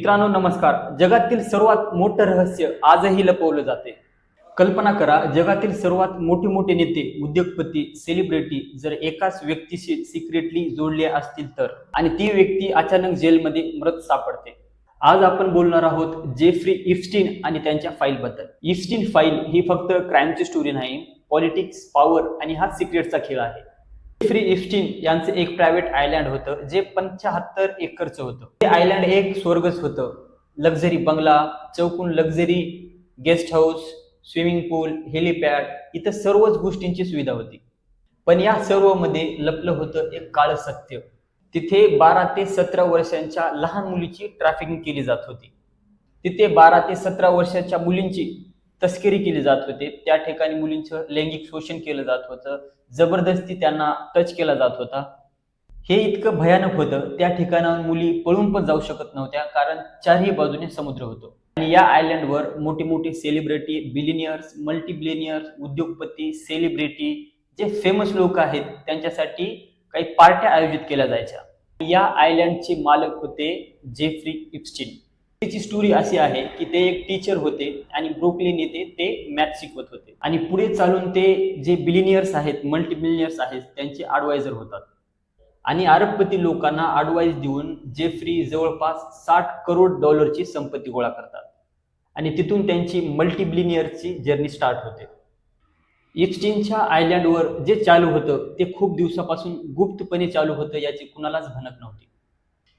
मित्रांनो नमस्कार. जगातील सर्वात मोठं रहस्य आजही लपवलं जाते. कल्पना करा, जगातील सर्वात मोठे नेते, उद्योगपती, सेलिब्रिटी जर एकाच व्यक्तीशी सिक्रेटली जोडले असतील तर, आणि ती व्यक्ती अचानक जेलमध्ये मृत सापडते. आज आपण बोलणार आहोत जेफ्री इप्स्टीन आणि त्यांच्या फाईल बद्दल. इप्स्टीन फाईल ही फक्त क्राईमची स्टोरी नाही, पॉलिटिक्स, पॉवर आणि हा सिक्रेटचा खेळ आहे. जेफ्री इप्स्टीन यांचं एक प्रायव्हेट आयलँड होतं जे 75 एकरचं होतं. ते आयलँड एक स्वर्गच होतं. लक्झरी बंगला, चौकून लक्झरी गेस्ट हाऊस, स्विमिंग पूल, हेलिपॅड, इथं सर्वच गोष्टींची सुविधा होती. पण या सर्व मध्ये लपलं होतं एक काळं सत्य. तिथे 12 ते 17 वर्षांच्या लहान मुलीची ट्रॅफिकिंग केली जात होती. तिथे 12 ते 17 वर्षाच्या मुलींची तस्करी केली जात होते. त्या ठिकाणी मुलींचं लैंगिक शोषण केलं जात होतं, जबरदस्ती त्यांना टच केला जात होता. हे इतकं भयानक होतं, त्या ठिकाणाहून मुली पळून पण जाऊ शकत नव्हत्या, कारण चारही बाजूने समुद्र होतो. आणि या आयलँडवर मोठे सेलिब्रिटी, बिलिनियर्स, मल्टीबिलिनियर्स, उद्योगपती, सेलिब्रिटी, जे फेमस लोक आहेत त्यांच्यासाठी काही पार्ट्या आयोजित केल्या जायच्या. या आयलँडचे मालक होते जेफ्री इप्स्टीन. त्याची स्टोरी अशी आहे की ते एक टीचर होते आणि ब्रुकलिन येथे ते मॅथ शिकवत होते. आणि पुढे चालून ते जे बिलिनियर्स आहेत, मल्टी बिलिनियर्स आहेत, त्यांचे ॲडवायझर होतात. आणि अरबपती लोकांना ॲडवाइस देऊन जेफ्री जवळपास $60 करोड संपत्ती गोळा करतात. आणि तिथून त्यांची मल्टी बिलिनियरची जर्नी स्टार्ट होते. इप्स्टीनच्या आयलँडवर जे चालू होतं ते खूप दिवसापासून गुप्तपणे चालू होतं, याची कुणालाच भनक नव्हती.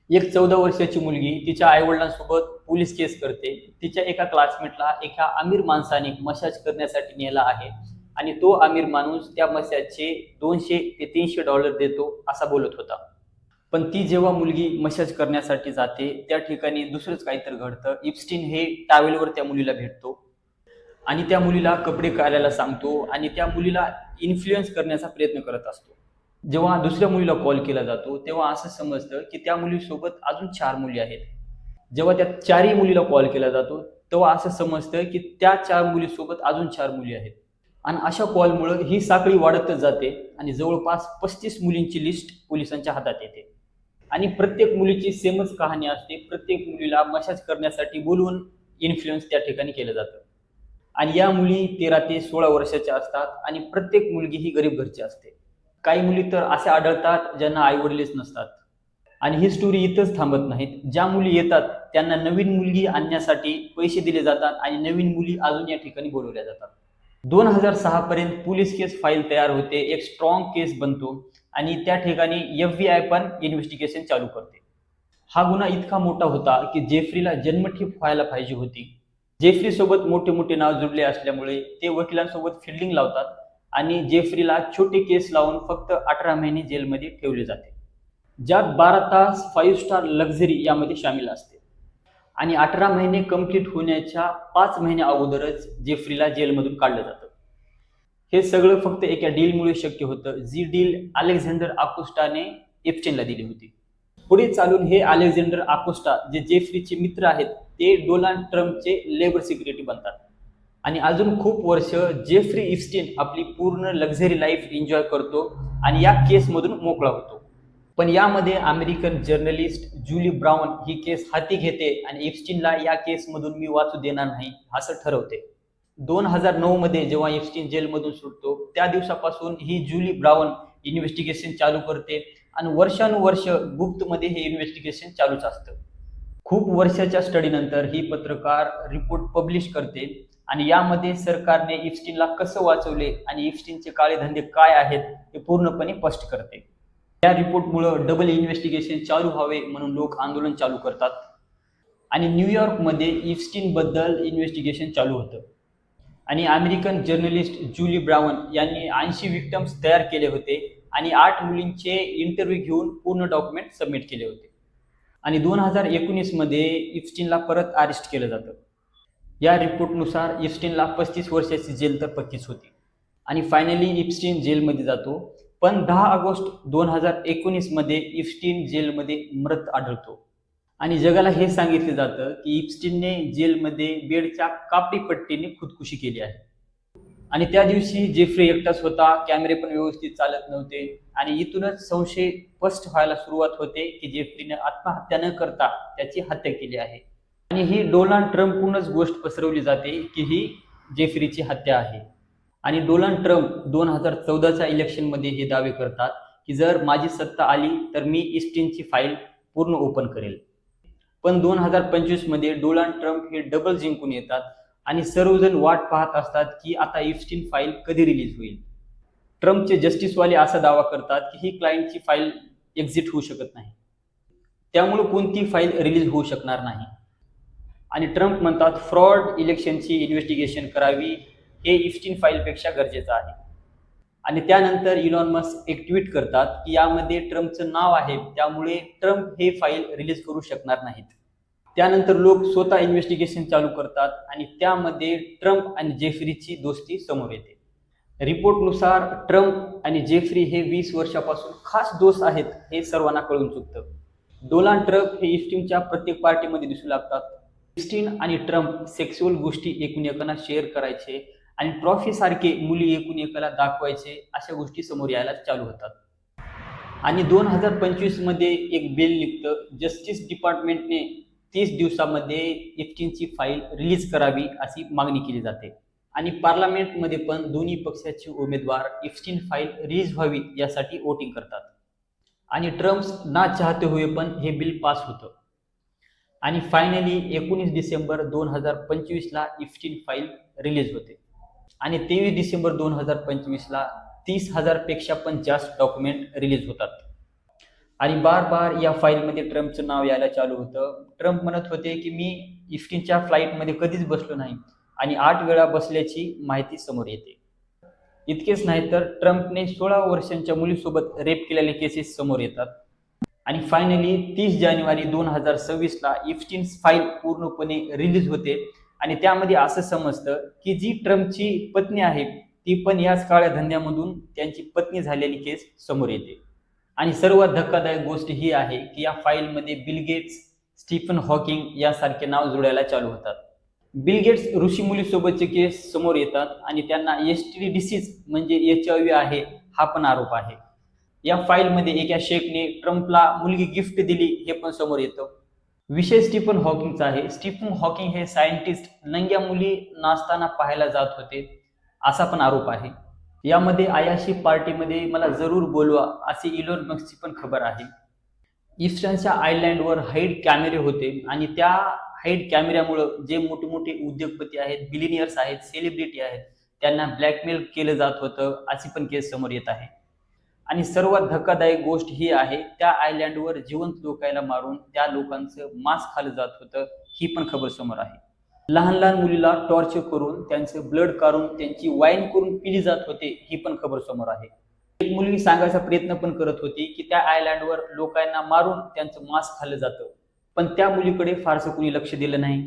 एक 14 वर्षाची मुलगी तिच्या आईवडिलांसोबत पोलीस केस करते. तिच्या एका क्लासमेटला एका अमीर माणसाने मसाज करण्यासाठी नेला आहे आणि तो अमीर माणूस त्या मसाजचे $200 ते $300 देतो असा बोलत होता. पण ती जेव्हा मुलगी मसाज करण्यासाठी जाते त्या ठिकाणी दुसरंच काहीतरी घडतं. इप्स्टीन हे टॅवेलवर त्या मुलीला भेटतो आणि त्या मुलीला कपडे काढायला सांगतो आणि त्या मुलीला इन्फ्लुएन्स करण्याचा प्रयत्न करत असतो. जेव्हा दुसऱ्या मुलीला कॉल केला जातो तेव्हा असं समजतं की त्या मुलीसोबत अजून 4 मुली आहेत. जेव्हा त्या 4ही मुलीला कॉल केला जातो तेव्हा असं समजतं की त्या 4 मुलीसोबत अजून 4 मुली आहेत. आणि अशा कॉलमुळे ही साखळी वाढतच जाते आणि जवळपास 35 मुलींची लिस्ट पोलिसांच्या हातात येते. आणि प्रत्येक मुलीची सेमच कहाणी असते. प्रत्येक मुलीला मसाज करण्यासाठी बोलवून इन्फ्लुएन्स त्या ठिकाणी केलं जातं. आणि या मुली 13 ते 16 वर्षाच्या असतात आणि प्रत्येक मुलगी ही गरीब घरची असते. काही मुली तर असे आढळतात ज्यांना आईवडीलच नसतात. आणि ही स्टोरी इथंच थांबत नाहीत. ज्या मुली येतात त्यांना नवीन मुलगी आणण्यासाठी पैसे दिले जातात आणि नवीन मुली अजून या ठिकाणी बोलवल्या जातात. 2006 पर्यंत पोलीस केस फाईल तयार होते, एक स्ट्रॉंग केस बनतो आणि त्या ठिकाणी FBI पण इन्व्हेस्टिगेशन चालू करते. हा गुन्हा इतका मोठा होता की जेफ्रीला जन्मठेप व्हायला पाहिजे होती. जेफ्री सोबत मोठे नाव जुडले असल्यामुळे ते वकिलांसोबत फिल्डिंग लावतात आणि जेफ्रीला छोटे केस लावून फक्त 18 महिने जेलमध्ये ठेवले जाते, ज्यात 12 तास 5 स्टार लक्झरी यामध्ये सामील असते. आणि 18 महिने कंप्लीट होण्याच्या 5 महिन्या अगोदरच जेफ्रीला जेलमधून काढलं जातं. हे सगळं फक्त एका डीलमुळे शक्य होतं, जी डील अलेक्झांडर अकोस्टाने इप्स्टीनला दिली होती. पुढे चालून हे अलेक्झांडर अकोस्टा जे जेफ्रीचे मित्र आहेत ते डोनाल्ड ट्रम्पचे लेबर सेक्रेटरी बनतात. आणि अजून खूप वर्ष जेफ्री इप्स्टीन आपली पूर्ण लक्झरी लाईफ एन्जॉय करतो आणि या केसमधून मोकळा होतो. पण यामध्ये अमेरिकन जर्नलिस्ट जुली ब्राउन ही केस हाती घेते आणि इप्स्टीनला या केसमधून मी वाचू देणार नाही असं ठरवते. 2009 मध्ये जेव्हा इप्स्टीन जेलमधून सुटतो त्या दिवसापासून ही जुली ब्राउन इन्व्हेस्टिगेशन चालू करते आणि वर्षानुवर्ष गुप्तमध्ये हे इन्व्हेस्टिगेशन चालूच असतं. खूप वर्षाच्या स्टडीनंतर ही पत्रकार रिपोर्ट पब्लिश करते आणि यामध्ये सरकारने इप्स्टीनला कसं वाचवले आणि इप्स्टीनचे काळे धंदे काय आहेत हे पूर्णपणे स्पष्ट करते. या रिपोर्टमुळे डबल इन्व्हेस्टिगेशन चालू व्हावे म्हणून लोक आंदोलन चालू करतात आणि न्यूयॉर्कमध्ये इप्स्टीन बद्दल इन्व्हेस्टिगेशन चालू होतं. आणि अमेरिकन जर्नलिस्ट जुली ब्राउन यांनी 80 विक्टम्स तयार केले होते आणि 8 मुलींचे इंटरव्ह्यू घेऊन पूर्ण डॉक्युमेंट सबमिट केले होते. आणि 2019 मध्ये इप्स्टीनला परत अरेस्ट केलं जातं. या रिपोर्टनुसार इप्स्टीनला 35 वर्षाची जेल तर पक्कीच होती. आणि फायनली इप्स्टीन जेलमध्ये जातो. पण 10 ऑगस्ट 2019 मध्ये इप्स्टीन जेलमध्ये मृत आढळतो. आणि जगाला हे सांगितले जातं की इप्स्टीनने जेलमध्ये बेडच्या कापडी पट्टीने खुदकुशी केली आहे. आणि त्या दिवशी जेफ्री एकटाच होता, कॅमेरे पण व्यवस्थित चालत नव्हते आणि इथूनच संशय स्पष्ट व्हायला सुरुवात होते की जेफ्रीने आत्महत्या न करता त्याची हत्या केली आहे. आणि ही डोनाल्ड ट्रम्पकडूनच गोष्ट पसरवली जाते की ही जेफ्रीची हत्या आहे. आणि डोनाल्ड ट्रम्प 2014च्या इलेक्शनमध्ये हे दावे करतात की जर माझी सत्ता आली तर मी इस्टिनची फाईल पूर्ण ओपन करेल. पण 2025 मध्ये डोनाल्ड ट्रम्प हे डबल जिंकून येतात आणि सर्वजण वाट पाहत असतात की आता इस्टिन फाईल कधी रिलीज होईल. ट्रम्पचे जस्टिसवाले असा दावा करतात की ही क्लायंटची फाईल एक्झिट होऊ शकत नाही, त्यामुळे कोणती फाईल रिलीज होऊ शकणार नाही. आणि ट्रम्प म्हणतात फ्रॉड इलेक्शनची इन्व्हेस्टिगेशन करावी हे इस्टिन फाईलपेक्षा गरजेचं आहे. आणि त्यानंतर इलॉन मस्क एक ट्विट करतात की यामध्ये ट्रम्पचं नाव आहे, त्यामुळे ट्रम्प हे फाईल रिलीज करू शकणार नाहीत. त्यानंतर लोक स्वतः इन्व्हेस्टिगेशन चालू करतात आणि त्यामध्ये ट्रम्प आणि जेफ्रीची दोस्ती समोर येते. रिपोर्टनुसार ट्रम्प आणि जेफ्री हे 20 वर्षापासून खास दोस्त आहेत हे सर्वांना कळून चुकतं. डोनाल्ड ट्रम्प हे इस्टिनच्या प्रत्येक पार्टीमध्ये दिसू लागतात. इस्टिन आणि ट्रम्प सेक्सुअल गोष्टी एकूण एकाला शेअर करायचे आणि ट्रॉफी सारखे मुली एकूण एकाला दाखवायचे, अशा गोष्टी समोर यायला चालू होतात. आणि 2025 मध्ये एक बिल निघतं. जस्टिस डिपार्टमेंटने 30 दिवसामध्ये इस्टिनची फाईल रिलीज करावी अशी मागणी केली जाते. आणि पार्लमेंटमध्ये पण दोन्ही पक्षाचे उमेदवार इस्टिन फाईल रिलीज व्हावी यासाठी वोटिंग करतात. आणि ट्रम्प ना चाहते हुए पण हे बिल पास होतं. आणि फायनली 19 डिसेंबर 2025ला इस्टिन फाईल रिलीज होते. आणि 23 डिसेंबर 2025ला 30,000 पेक्षा पण जास्त डॉक्युमेंट रिलीज होतात. आणि बार बार या फाईलमध्ये ट्रम्पचं नाव यायला चालू होतं. ट्रम्प म्हणत होते की मी इस्टिनच्या फ्लाईटमध्ये कधीच बसलो नाही आणि 8 वेळा बसल्याची माहिती समोर येते. इतकेच नाही तर ट्रम्पने 16 वर्षांच्या मुलीसोबत रेप केलेले केसेस समोर येतात. आणि फायनली 30 जानेवारी 2026ला इस्टिन फाईल पूर्णपणे रिलीज होते. आणि त्यामध्ये असं समजतं की जी ट्रम्पची पत्नी आहे ती पण याच काळ्या धंद्यामधून त्यांची पत्नी झालेली केस समोर येते. आणि सर्वात धक्कादायक गोष्ट ही आहे की या फाईलमध्ये बिल गेट्स, स्टीफन हॉकिंग यासारखे नाव जोडायला चालू होतात. बिल गेट्स ऋषी मुलीसोबतचे केस समोर येतात आणि त्यांना STD डिसीज म्हणजे HIV आहे हा पण आरोप आहे. या फाईलमध्ये एका शेखने ट्रम्पला मुलगी गिफ्ट दिली हे पण समोर येतं. विषय स्टीफन हॉकिंगचा आहे. स्टीफन हॉकिंग हे सायंटिस्ट नंग्या मुली नाचताना पाहायला जात होते असा पण आरोप आहे. यामध्ये आयाशी पार्टीमध्ये मला जरूर बोलवा अशी इलॉन मस्कची पण खबर आहे. इस्टनच्या आयलँडवर हाईड कॅमेरे होते आणि त्या हाईड कॅमेऱ्यामुळं जे मोठे मोठे उद्योगपती आहेत, बिलिनियर्स आहेत, सेलिब्रिटी आहेत, त्यांना ब्लॅकमेल केलं जात होतं अशी पण केस समोर येत आहे. आणि सर्वात धक्कादायक गोष्ट ही आहे त्या आयलँडवर जिवंत लोकांना मारून त्या लोकांचं मांस खाल्लं जात होतं ही पण खबर समोर आहे. लहान लहान मुलीला टॉर्चर करून त्यांचं ब्लड काढून त्यांची वाईन करून पिली जात होते ही पण खबर समोर आहे. एक मुलगी सांगायचा प्रयत्न पण करत होती की त्या आयलँडवर लोकांना मारून त्यांचं मांस खाल्लं जातं, पण त्या मुलीकडे फारसं कुणी लक्ष दिलं नाही.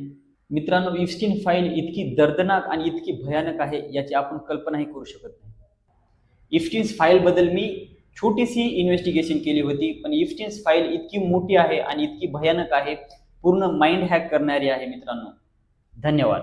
मित्रांनो, इस्टिन फाईल इतकी दर्दनाक आणि इतकी भयानक आहे याची आपण कल्पनाही करू शकत नाही. इस्टिन्स फाईल बद्दल मी छोटीशी इन्व्हेस्टिगेशन केली होती, पण इस्टिन्स फाईल इतकी मोठी आहे आणि इतकी भयानक आहे, पूर्ण माइंड हॅक करणारी आहे मित्रांनो. धन्यवाद.